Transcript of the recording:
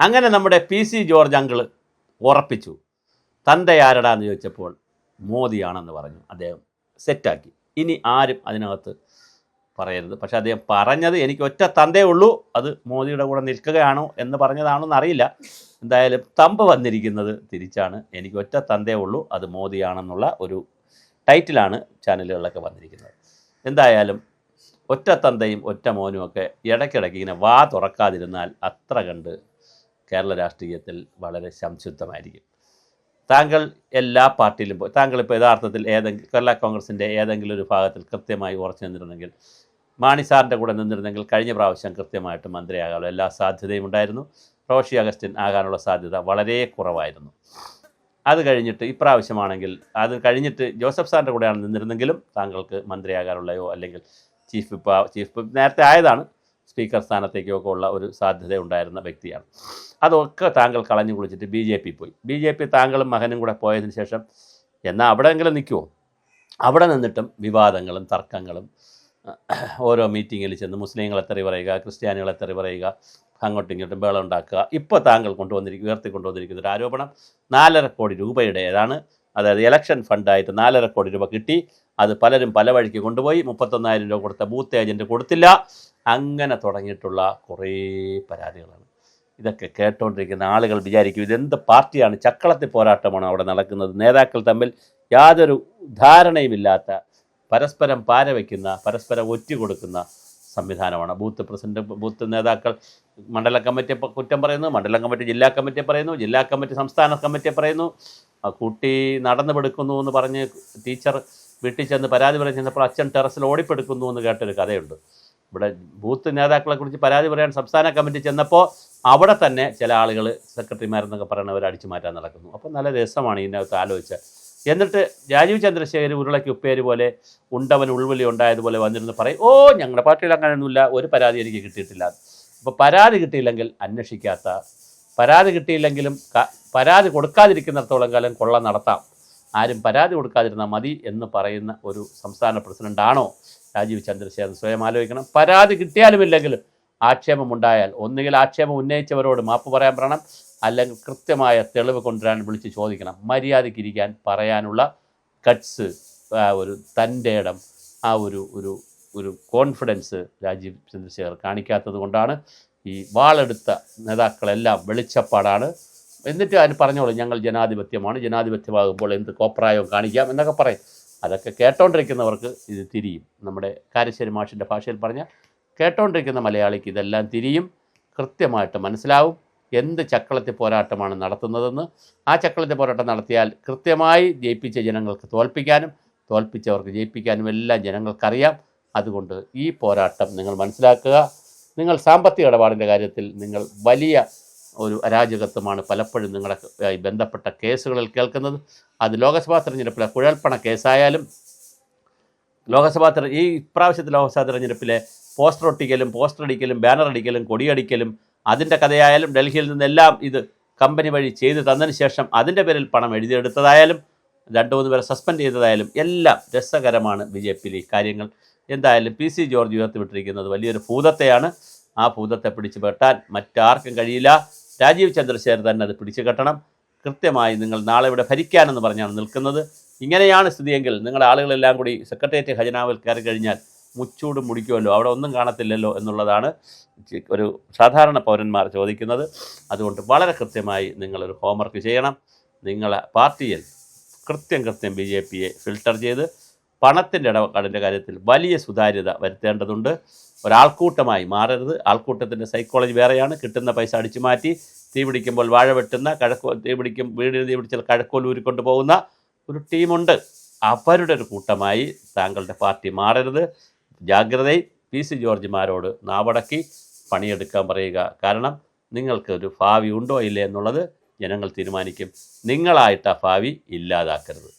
അങ്ങനെ നമ്മുടെ PC George uncle ഉറപ്പിച്ചു. തന്തയാരടാന്ന് ചോദിച്ചപ്പോൾ മോദിയാണെന്ന് പറഞ്ഞു. അദ്ദേഹം സെറ്റാക്കി. ഇനി ആരും അതിനകത്ത് പറയരുത്. പക്ഷേ അദ്ദേഹം പറഞ്ഞത് എനിക്ക് ഒറ്റ തന്തേ ഉള്ളൂ, അത് മോദിയുടെ കൂടെ നിൽക്കുകയാണോ എന്ന് പറഞ്ഞതാണോ എന്നറിയില്ല. എന്തായാലും തമ്പ് വന്നിരിക്കുന്നത് തിരിച്ചാണ്. എനിക്ക് ഒറ്റ തന്തേ ഉള്ളൂ, അത് മോദിയാണെന്നുള്ള ഒരു ടൈറ്റിലാണ് ചാനലുകളിലൊക്കെ വന്നിരിക്കുന്നത്. എന്തായാലും ഒറ്റ തന്തയും ഒറ്റ മോനുമൊക്കെ ഇടയ്ക്കിടയ്ക്ക് ഇങ്ങനെ വാ തുറക്കാതിരുന്നാൽ അത്ര കണ്ട് കേരള രാഷ്ട്രീയത്തിൽ വളരെ സംശുദ്ധമായിരിക്കും. താങ്കൾ എല്ലാ പാർട്ടിയിലും പോയി, താങ്കളിപ്പോൾ യഥാർത്ഥത്തിൽ കേരള കോൺഗ്രസിൻ്റെ ഏതെങ്കിലും ഒരു ഭാഗത്തിൽ കൃത്യമായി ഉറച്ചു നിന്നിരുന്നെങ്കിൽ, മാണി സാറിൻ്റെ കൂടെ നിന്നിരുന്നെങ്കിൽ കഴിഞ്ഞ പ്രാവശ്യം കൃത്യമായിട്ട് മന്ത്രിയാകാനുള്ള എല്ലാ സാധ്യതയും ഉണ്ടായിരുന്നു. റോഷി അഗസ്റ്റിൻ ആകാനുള്ള സാധ്യത വളരെ കുറവായിരുന്നു. അത് കഴിഞ്ഞിട്ട് ഇപ്രാവശ്യമാണെങ്കിൽ അത് കഴിഞ്ഞിട്ട് ജോസഫ് സാറിൻ്റെ കൂടെയാണ് നിന്നിരുന്നെങ്കിലും താങ്കൾക്ക് മന്ത്രിയാകാനുള്ളയോ അല്ലെങ്കിൽ ചീഫ് വിപ്പ് നേരത്തെ ആയതാണ്, സ്പീക്കർ സ്ഥാനത്തേക്കൊക്കെ ഉള്ള ഒരു സാധ്യത ഉണ്ടായിരുന്ന വ്യക്തിയാണ്. അതൊക്കെ താങ്കൾ കളഞ്ഞു കുളിച്ചിട്ട് BJP പോയി. BJP താങ്കളും മകനും കൂടെ പോയതിന് ശേഷം എന്നാൽ അവിടെയെങ്കിലും നിൽക്കുമോ? അവിടെ നിന്നിട്ടും വിവാദങ്ങളും തർക്കങ്ങളും, ഓരോ മീറ്റിങ്ങിൽ ചെന്ന് മുസ്ലിങ്ങളെ തെറി പറയുക, ക്രിസ്ത്യാനികളെ തെറി പറയുക, അങ്ങോട്ടും ഇങ്ങോട്ടും ബഹളം ഉണ്ടാക്കുക. ഇപ്പോൾ താങ്കൾ ഉയർത്തിക്കൊണ്ടുവന്നിരിക്കുന്ന ഒരു ആരോപണം 4.5 കോടി രൂപയുടേതാണ്. അതായത് ഇലക്ഷൻ ഫണ്ടായിട്ട് 4.5 കോടി രൂപ കിട്ടി. അത് പലരും പല വഴിക്ക് കൊണ്ടുപോയി. 31,000 രൂപ കൊടുത്ത ബൂത്ത് ഏജൻറ്റ് കൊടുത്തില്ല. അങ്ങനെ തുടങ്ങിയിട്ടുള്ള കുറേ പരാതികളാണ്. ഇതൊക്കെ കേട്ടുകൊണ്ടിരിക്കുന്ന ആളുകൾ വിചാരിക്കും ഇതെന്ത് പാർട്ടിയാണ്, ചക്കളത്തിൽ പോരാട്ടമാണ് അവിടെ നടക്കുന്നത്. നേതാക്കൾ തമ്മിൽ യാതൊരു ധാരണയുമില്ലാത്ത, പരസ്പരം പാരവയ്ക്കുന്ന, പരസ്പരം ഒറ്റുകൊടുക്കുന്ന സംവിധാനമാണ്. ബൂത്ത് പ്രസിഡന്റ്, ബൂത്ത് നേതാക്കൾ മണ്ഡലം കമ്മിറ്റിയെ കുറ്റം പറയുന്നു, മണ്ഡലം കമ്മിറ്റി ജില്ലാ കമ്മിറ്റിയെ പറയുന്നു, ജില്ലാ കമ്മിറ്റി സംസ്ഥാന കമ്മിറ്റിയെ പറയുന്നു. കുട്ടി നടന്നു പെടുക്കുന്നു എന്ന് പറഞ്ഞ് ടീച്ചർ വീട്ടിൽ ചെന്ന് പരാതി പറഞ്ഞു ചെന്നപ്പോൾ അച്ഛൻ ടെറസിൽ ഓടിപ്പെടുക്കുന്നു എന്ന് കേട്ടൊരു കഥയുണ്ട്. ഇവിടെ ബൂത്ത് നേതാക്കളെക്കുറിച്ച് പരാതി പറയാൻ സംസ്ഥാന കമ്മിറ്റി ചെന്നപ്പോൾ അവിടെ തന്നെ ചില ആളുകൾ സെക്രട്ടറിമാരെന്നൊക്കെ പറയുന്നവർ അടിച്ചു മാറ്റാൻ നടക്കുന്നു. അപ്പോൾ നല്ല രസമാണ് ഇതിനകത്ത് ആലോചിച്ച്. എന്നിട്ട് രാജീവ് ചന്ദ്രശേഖർ ഉരുളയ്ക്ക് ഉപ്പേര് പോലെ ഉണ്ടവൻ ഉൾവിളി ഉണ്ടായതുപോലെ വന്നിരുന്ന് പറയും, ഓ ഞങ്ങളുടെ പാർട്ടിയിൽ അങ്ങനെയൊന്നുമില്ല, ഒരു പരാതി എനിക്ക് കിട്ടിയിട്ടില്ല. അപ്പോൾ പരാതി കിട്ടിയില്ലെങ്കിൽ അന്വേഷിക്കാത്ത, പരാതി കിട്ടിയില്ലെങ്കിലും പരാതി കൊടുക്കാതിരിക്കുന്നിടത്തോളം കാലം കൊള്ള നടത്താം, ആരും പരാതി കൊടുക്കാതിരുന്നാൽ മതി എന്ന് പറയുന്ന ഒരു സംസ്ഥാന പ്രസിഡൻ്റാണോ രാജീവ് ചന്ദ്രശേഖരൻ? സ്വയം ആലോചിക്കണം. പരാതി കിട്ടിയാലുമില്ലെങ്കിലും ആക്ഷേപമുണ്ടായാൽ ഒന്നുകിൽ ആക്ഷേപം ഉന്നയിച്ചവരോട് മാപ്പ് പറയാൻ പറയണം, അല്ലെങ്കിൽ കൃത്യമായ തെളിവ് കൊണ്ടുവരാൻ വിളിച്ച് ചോദിക്കണം. മര്യാദയ്ക്കിരിക്കാൻ പറയാനുള്ള ഗട്ട്സ്, ഒരു തൻ്റെ ഇടം, ആ ഒരു കോൺഫിഡൻസ് രാജീവ് ചന്ദ്രശേഖർ കാണിക്കാത്തത് കൊണ്ടാണ് ഈ വാളെടുത്ത നേതാക്കളെല്ലാം വെളിച്ചപ്പാടാണ്. എന്നിട്ട് അതിന് പറഞ്ഞോളൂ ഞങ്ങൾ ജനാധിപത്യമാണ്, ജനാധിപത്യമാകുമ്പോൾ എന്ത് കോപ്രായവും കാണിക്കാം എന്നൊക്കെ പറയും. അതൊക്കെ കേട്ടോണ്ടിരിക്കുന്നവർക്ക് ഇത് തിരിയും. നമ്മുടെ കാരശ്ശേരി മാഷിൻ്റെ ഭാഷയിൽ പറഞ്ഞാൽ കേട്ടോണ്ടിരിക്കുന്ന മലയാളിക്ക് ഇതെല്ലാം തിരിയും, കൃത്യമായിട്ട് മനസ്സിലാവും എന്ത് ചക്കളത്തി പോരാട്ടമാണ് നടത്തുന്നതെന്ന്. ആ ചക്കളത്തി പോരാട്ടം നടത്തിയാൽ കൃത്യമായി ജയിപ്പിച്ച ജനങ്ങൾക്ക് തോൽപ്പിക്കാനും തോൽപ്പിച്ചവർക്ക് ജയിപ്പിക്കാനും എല്ലാം ജനങ്ങൾക്കറിയാം. അതുകൊണ്ട് ഈ പോരാട്ടം നിങ്ങൾ മനസ്സിലാക്കുക. നിങ്ങൾ സാമ്പത്തിക ഇടപാടിൻ്റെ കാര്യത്തിൽ നിങ്ങൾ വലിയ ഒരു അരാജകത്വമാണ് പലപ്പോഴും നിങ്ങളുടെ ബന്ധപ്പെട്ട കേസുകളിൽ കേൾക്കുന്നത്. അത് ലോക്സഭാ തെരഞ്ഞെടുപ്പിലെ കുഴൽപ്പണ കേസായാലും, ഈ ഇപ്രാവശ്യത്തെ ലോക്സഭാ തെരഞ്ഞെടുപ്പിലെ പോസ്റ്റർ ഒട്ടിക്കലും, പോസ്റ്റർ അടിക്കലും, ബാനർ അടിക്കലും, കൊടിയടിക്കലും, അതിൻ്റെ കഥയായാലും, ഡൽഹിയിൽ നിന്നെല്ലാം ഇത് കമ്പനി വഴി ചെയ്തു തന്നതിന് ശേഷം അതിൻ്റെ പേരിൽ പണം എഴുതിയെടുത്തതായാലും, 2-3 പേരെ സസ്പെൻഡ് ചെയ്തതായാലും എല്ലാം രസകരമാണ് BJPയിൽ ഈ കാര്യങ്ങൾ. എന്തായാലും PC ജോർജ് ഉയർത്തിവിട്ടിരിക്കുന്നത് വലിയൊരു ഭൂതത്തെയാണ്. ആ ഭൂതത്തെ പിടിച്ചു കെട്ടാൻ മറ്റാർക്കും കഴിയില്ല. രാജീവ് ചന്ദ്രശേഖർ തന്നെ അത് പിടിച്ചു കെട്ടണം. കൃത്യമായി നിങ്ങൾ നാളെ ഇവിടെ ഭരിക്കാനെന്ന് പറഞ്ഞാണ് നിൽക്കുന്നത്. ഇങ്ങനെയാണ് സ്ഥിതിയെങ്കിൽ നിങ്ങളുടെ ആളുകളെല്ലാം കൂടി സെക്രട്ടേറിയറ്റ് ഖജനാവിൽ കയറി കഴിഞ്ഞാൽ മുച്ചൂട് മുടിക്കുമല്ലോ, അവിടെ ഒന്നും കാണത്തില്ലല്ലോ എന്നുള്ളതാണ് ഒരു സാധാരണ പൗരന്മാർ ചോദിക്കുന്നത്. അതുകൊണ്ട് വളരെ കൃത്യമായി നിങ്ങളൊരു ഹോംവർക്ക് ചെയ്യണം. നിങ്ങളെ പാർട്ടിയിൽ കൃത്യം BJPയെ ഫിൽട്ടർ ചെയ്ത് പണത്തിൻ്റെ ഇടപാടിൻ്റെ കാര്യത്തിൽ വലിയ സുതാര്യത വരുത്തേണ്ടതുണ്ട്. ഒരാൾക്കൂട്ടമായി മാറരുത്. ആൾക്കൂട്ടത്തിൻ്റെ സൈക്കോളജി വേറെയാണ്. കിട്ടുന്ന പൈസ അടിച്ചു മാറ്റി തീ പിടിക്കുമ്പോൾ വാഴ വെട്ടുന്ന, വീടിന് തീ പിടിച്ചാൽ കഴക്കോൽ ഊരിക്കൊണ്ട് പോകുന്ന ഒരു ടീമുണ്ട്. അവരുടെ ഒരു കൂട്ടമായി താങ്കളുടെ പാർട്ടി മാറരുത്. ജാഗ്രതയിൽ PC ജോർജുമാരോട് നാവടക്കി പണിയെടുക്കാൻ പറയുക. കാരണം നിങ്ങൾക്ക് ഒരു ഭാവി ഉണ്ടോ ഇല്ലേ എന്നുള്ളത് ജനങ്ങൾ തീരുമാനിക്കും. നിങ്ങളായിട്ട് ആ ഭാവി ഇല്ലാതാക്കരുത്.